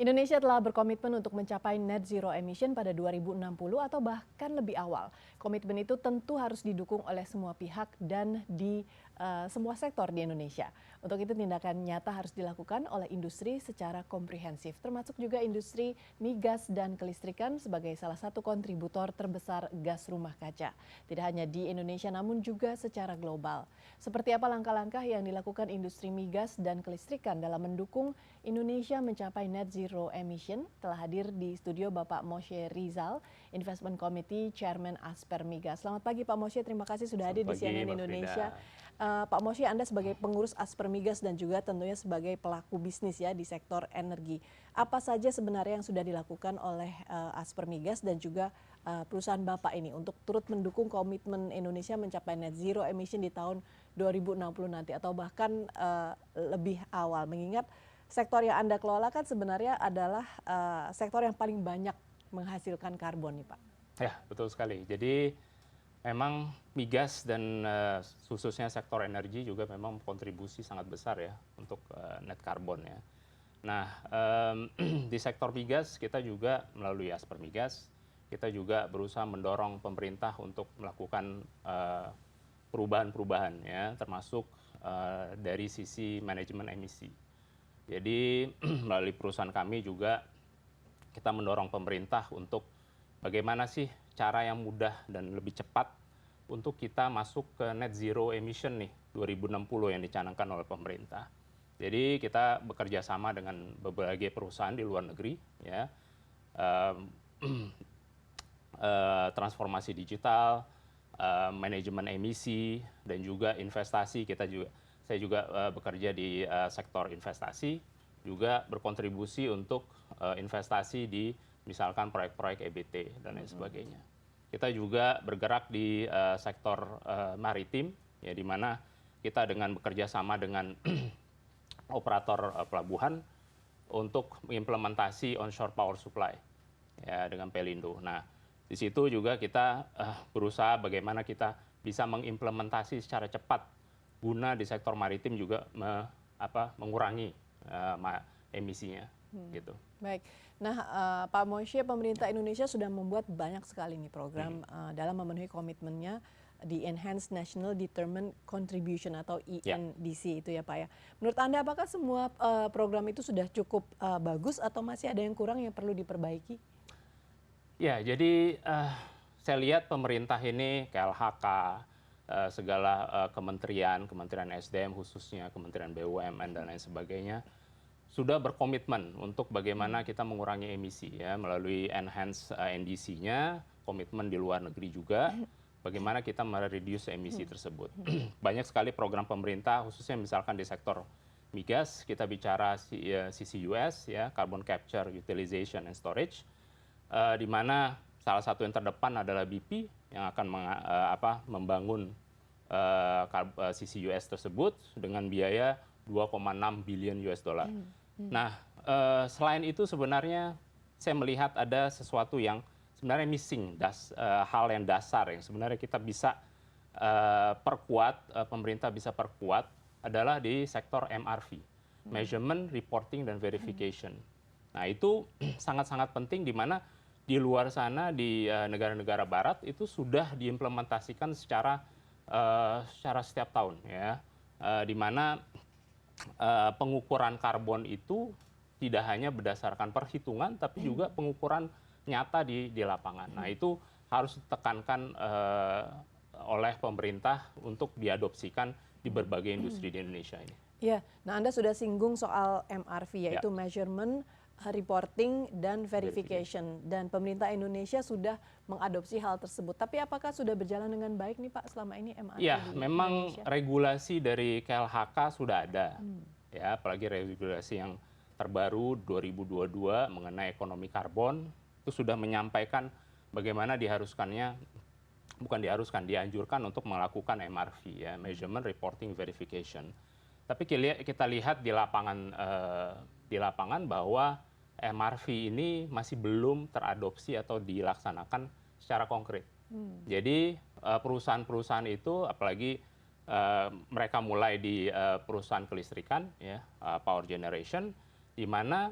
Indonesia telah berkomitmen untuk mencapai net zero emission pada 2060 atau bahkan lebih awal. Komitmen itu tentu harus didukung oleh semua pihak dan di semua sektor di Indonesia. Untuk itu tindakan nyata harus dilakukan oleh industri secara komprehensif, termasuk juga industri migas dan kelistrikan sebagai salah satu kontributor terbesar gas rumah kaca. Tidak hanya di Indonesia namun juga secara global. Seperti apa langkah-langkah yang dilakukan industri migas dan kelistrikan dalam mendukung Indonesia mencapai net zero emission, telah hadir di studio Bapak Moshe Rizal, Investment Committee Chairman Asper Migas. Selamat pagi Pak Moshe, terima kasih sudah hadir di CNN Indonesia. Pak Moshe, Anda sebagai pengurus Asper Migas dan juga tentunya sebagai pelaku bisnis ya di sektor energi. Apa saja sebenarnya yang sudah dilakukan oleh Asper Migas dan juga perusahaan Bapak ini untuk turut mendukung komitmen Indonesia mencapai net zero emission di tahun 2060 nanti atau bahkan lebih awal, mengingat sektor yang Anda kelola kan sebenarnya adalah sektor yang paling banyak menghasilkan karbon nih Pak. Ya, betul sekali. Jadi memang migas dan khususnya sektor energi juga memang kontribusi sangat besar ya untuk net karbon ya. Nah, di sektor migas kita juga melalui Asper Migas, kita juga berusaha mendorong pemerintah untuk melakukan perubahan-perubahan ya, termasuk dari sisi manajemen emisi. Jadi melalui perusahaan kami juga kita mendorong pemerintah untuk bagaimana sih cara yang mudah dan lebih cepat untuk kita masuk ke net zero emission nih 2060 yang dicanangkan oleh pemerintah. Jadi kita bekerja sama dengan berbagai perusahaan di luar negeri ya, transformasi digital, manajemen emisi dan juga investasi. Saya juga bekerja di sektor investasi, juga berkontribusi untuk investasi di misalkan proyek-proyek EBT dan lain sebagainya. Kita juga bergerak di sektor maritim, ya, di mana kita dengan bekerja sama dengan operator pelabuhan untuk mengimplementasi onshore power supply, ya, dengan Pelindo. Nah, di situ juga kita berusaha bagaimana kita bisa mengimplementasi secara cepat guna di sektor maritim juga mengurangi emisinya, gitu. Baik. Nah, Pak Moshe, pemerintah Indonesia sudah membuat banyak sekali nih program dalam memenuhi komitmennya di Enhanced National Determined Contribution atau ENDC itu ya Pak ya. Menurut Anda apakah semua program itu sudah cukup bagus atau masih ada yang kurang yang perlu diperbaiki? Ya, jadi saya lihat pemerintah ini KLHK, segala kementerian SDM khususnya, Kementerian BUMN dan lain sebagainya, sudah berkomitmen untuk bagaimana kita mengurangi emisi ya melalui enhance NDC-nya, komitmen di luar negeri juga, bagaimana kita mereduce emisi tersebut. Banyak sekali program pemerintah khususnya misalkan di sektor migas, kita bicara CCUS ya, Carbon Capture, Utilization and Storage, di mana salah satu yang terdepan adalah BP yang akan membangun CCUS tersebut dengan biaya 2,6 billion US dollar. Nah, selain itu sebenarnya saya melihat ada sesuatu yang sebenarnya missing, hal yang dasar yang sebenarnya kita bisa perkuat, pemerintah bisa perkuat adalah di sektor MRV, Measurement, Reporting, dan Verification. Nah, itu sangat-sangat penting di mana di luar sana di negara-negara barat itu sudah diimplementasikan secara setiap tahun ya, di mana pengukuran karbon itu tidak hanya berdasarkan perhitungan tapi juga pengukuran nyata di lapangan. Nah, itu harus ditekankan oleh pemerintah untuk diadopsikan di berbagai industri di Indonesia ini. Iya, nah Anda sudah singgung soal MRV yaitu Measurement, Reporting, dan Verification. Dan pemerintah Indonesia sudah mengadopsi hal tersebut. Tapi apakah sudah berjalan dengan baik nih Pak selama ini MRV ya, di memang Indonesia? regulasi dari KLHK sudah ada. Ya, apalagi regulasi yang terbaru 2022 mengenai ekonomi karbon itu sudah menyampaikan bagaimana dianjurkan untuk melakukan MRV ya, Measurement, Reporting, Verification. Tapi kita lihat di lapangan bahwa MRV ini masih belum teradopsi atau dilaksanakan secara konkret. Jadi perusahaan-perusahaan itu, apalagi mereka mulai di perusahaan kelistrikan, ya, power generation, di mana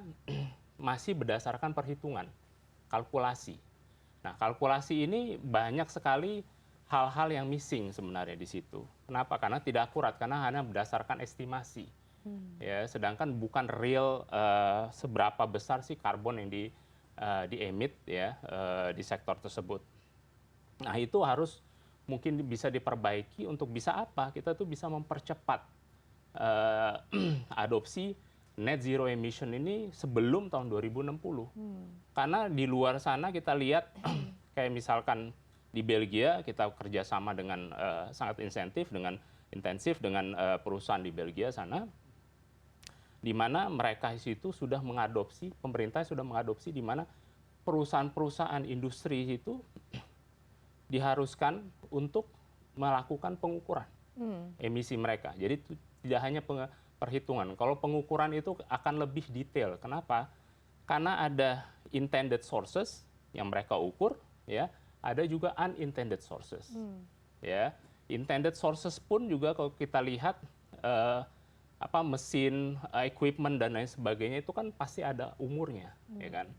masih berdasarkan perhitungan, kalkulasi. Nah, kalkulasi ini banyak sekali hal-hal yang missing sebenarnya di situ. Kenapa? Karena tidak akurat, karena hanya berdasarkan estimasi. Ya, sedangkan bukan real seberapa besar sih karbon yang di-emit ya di sektor tersebut. Nah, itu harus mungkin bisa diperbaiki untuk bisa apa? Kita tuh bisa mempercepat adopsi net zero emission ini sebelum tahun 2060. Karena di luar sana kita lihat kayak misalkan di Belgia kita kerjasama dengan sangat intensif dengan perusahaan di Belgia sana, di mana mereka itu sudah mengadopsi, pemerintah sudah mengadopsi, di mana perusahaan-perusahaan industri itu diharuskan untuk melakukan pengukuran emisi mereka. Jadi tidak hanya perhitungan. Kalau pengukuran itu akan lebih detail. Kenapa? Karena ada intended sources yang mereka ukur, ya. Ada juga unintended sources. Ya, intended sources pun juga kalau kita lihat mesin, equipment dan lain sebagainya itu kan pasti ada umurnya, ya kan.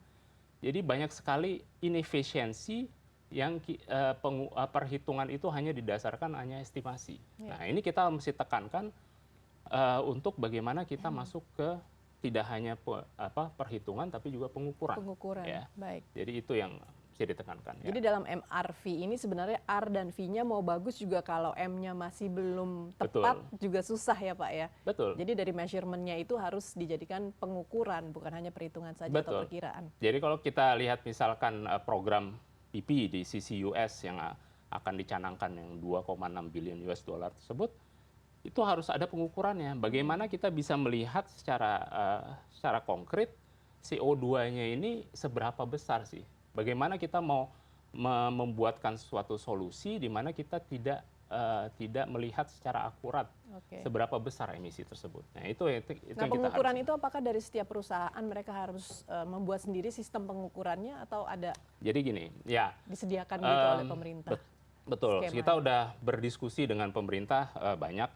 Jadi banyak sekali inefisiensi yang perhitungan itu hanya didasarkan hanya estimasi. Nah, ini kita mesti tekankan untuk bagaimana kita masuk ke tidak hanya perhitungan tapi juga pengukuran. Pengukuran, ya. Baik. Jadi itu yang mesti ditekankan. Jadi dalam MRV ini sebenarnya R dan V-nya mau bagus juga kalau M-nya masih belum tepat juga susah ya Pak ya. Betul. Jadi dari measurement-nya itu harus dijadikan pengukuran, bukan hanya perhitungan saja atau perkiraan. Jadi kalau kita lihat misalkan program PP di sisi US yang akan dicanangkan yang 2,6 billion US dollar tersebut, itu harus ada pengukurannya. Bagaimana kita bisa melihat secara konkret CO2-nya ini seberapa besar sih? Bagaimana kita mau membuatkan suatu solusi di mana kita tidak melihat secara akurat seberapa besar emisi tersebut. Nah, itu yang pengukuran itu apakah dari setiap perusahaan mereka harus membuat sendiri sistem pengukurannya atau ada? Jadi gini, ya. Disediakan gitu oleh pemerintah. Betul. Kita udah berdiskusi dengan pemerintah banyak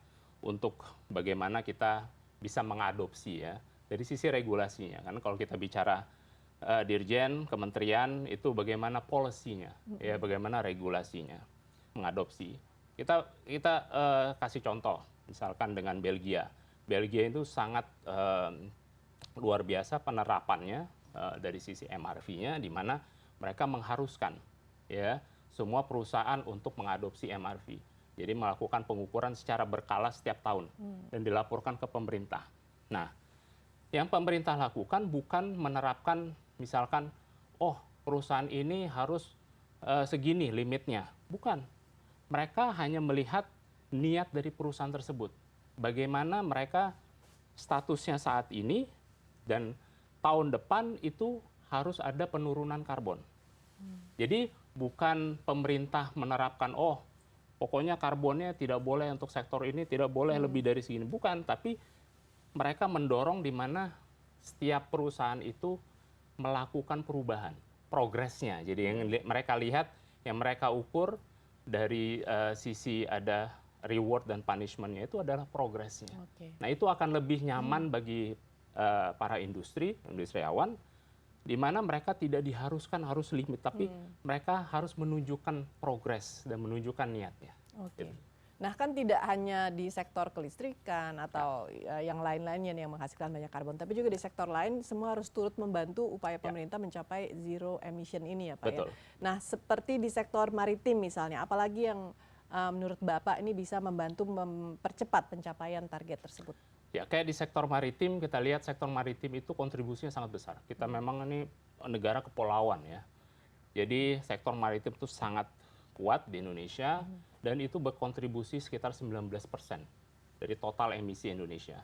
untuk bagaimana kita bisa mengadopsi ya dari sisi regulasinya. Karena kalau kita bicara Dirjen, Kementerian itu bagaimana polisinya, ya bagaimana regulasinya mengadopsi. Kita kasih contoh, misalkan dengan Belgia. Belgia itu sangat luar biasa penerapannya dari sisi MRV-nya, di mana mereka mengharuskan ya semua perusahaan untuk mengadopsi MRV. Jadi melakukan pengukuran secara berkala setiap tahun dan dilaporkan ke pemerintah. Nah, yang pemerintah lakukan bukan menerapkan misalkan, perusahaan ini harus segini limitnya. Bukan. Mereka hanya melihat niat dari perusahaan tersebut. Bagaimana mereka statusnya saat ini dan tahun depan itu harus ada penurunan karbon. Jadi bukan pemerintah menerapkan, pokoknya karbonnya tidak boleh untuk sektor ini, tidak boleh lebih dari segini. Bukan, tapi mereka mendorong di mana setiap perusahaan itu melakukan perubahan, progresnya. Jadi yang mereka lihat, yang mereka ukur dari sisi ada reward dan punishment-nya itu adalah progresnya. Nah, itu akan lebih nyaman bagi para industriawan, di mana mereka tidak diharuskan harus limit, tapi mereka harus menunjukkan progres dan menunjukkan niatnya. Gitu. Nah, kan tidak hanya di sektor kelistrikan atau yang lain-lainnya yang menghasilkan banyak karbon, tapi juga di sektor lain semua harus turut membantu upaya pemerintah mencapai zero emission ini ya Pak. Betul. Ya. Nah, seperti di sektor maritim misalnya, apalagi yang menurut Bapak ini bisa membantu mempercepat pencapaian target tersebut? Ya, kayak di sektor maritim, kita lihat sektor maritim itu kontribusinya sangat besar. Kita memang ini negara kepulauan ya. Jadi sektor maritim itu sangat kuat di Indonesia dan itu berkontribusi sekitar 19% dari total emisi Indonesia.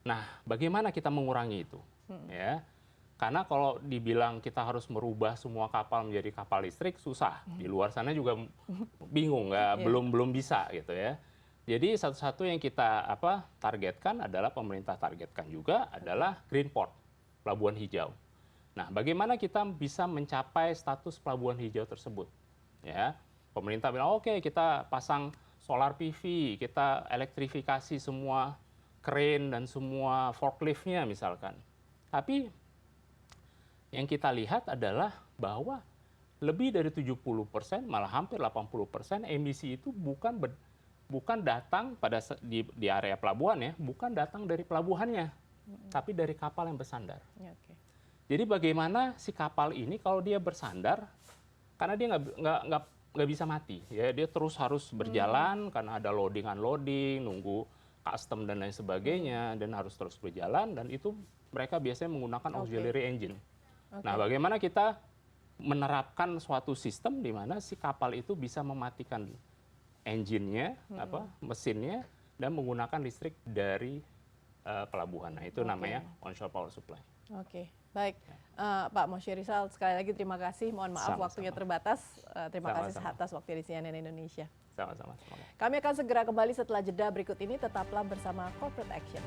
Nah, bagaimana kita mengurangi itu? Ya, karena kalau dibilang kita harus merubah semua kapal menjadi kapal listrik susah. Di luar sana juga bingung, belum bisa gitu ya. Jadi satu-satu yang kita targetkan adalah pemerintah targetkan juga adalah green port, pelabuhan hijau. Nah, bagaimana kita bisa mencapai status pelabuhan hijau tersebut? Ya, pemerintah bilang oke, kita pasang solar PV, kita elektrifikasi semua crane dan semua forklift-nya misalkan. Tapi yang kita lihat adalah bahwa lebih dari 70%, malah hampir 80% emisi itu bukan datang di area pelabuhan ya, bukan datang dari pelabuhannya, tapi dari kapal yang bersandar. Oke. Jadi bagaimana si kapal ini kalau dia bersandar, karena dia nggak bisa mati, ya dia terus harus berjalan karena ada loading unloading, nunggu custom dan lain sebagainya, dan harus terus berjalan, dan itu mereka biasanya menggunakan auxiliary engine. Nah, bagaimana kita menerapkan suatu sistem di mana si kapal itu bisa mematikan engine-nya, mesinnya, dan menggunakan listrik dari pelabuhan. Nah, itu namanya onshore power supply. Oke, baik. Pak Moshe Rizal, sekali lagi terima kasih. Mohon maaf waktunya terbatas. Terima kasih atas waktu di CNN Indonesia. Sama-sama. Kami akan segera kembali setelah jeda berikut ini. Tetaplah bersama Corporate Action.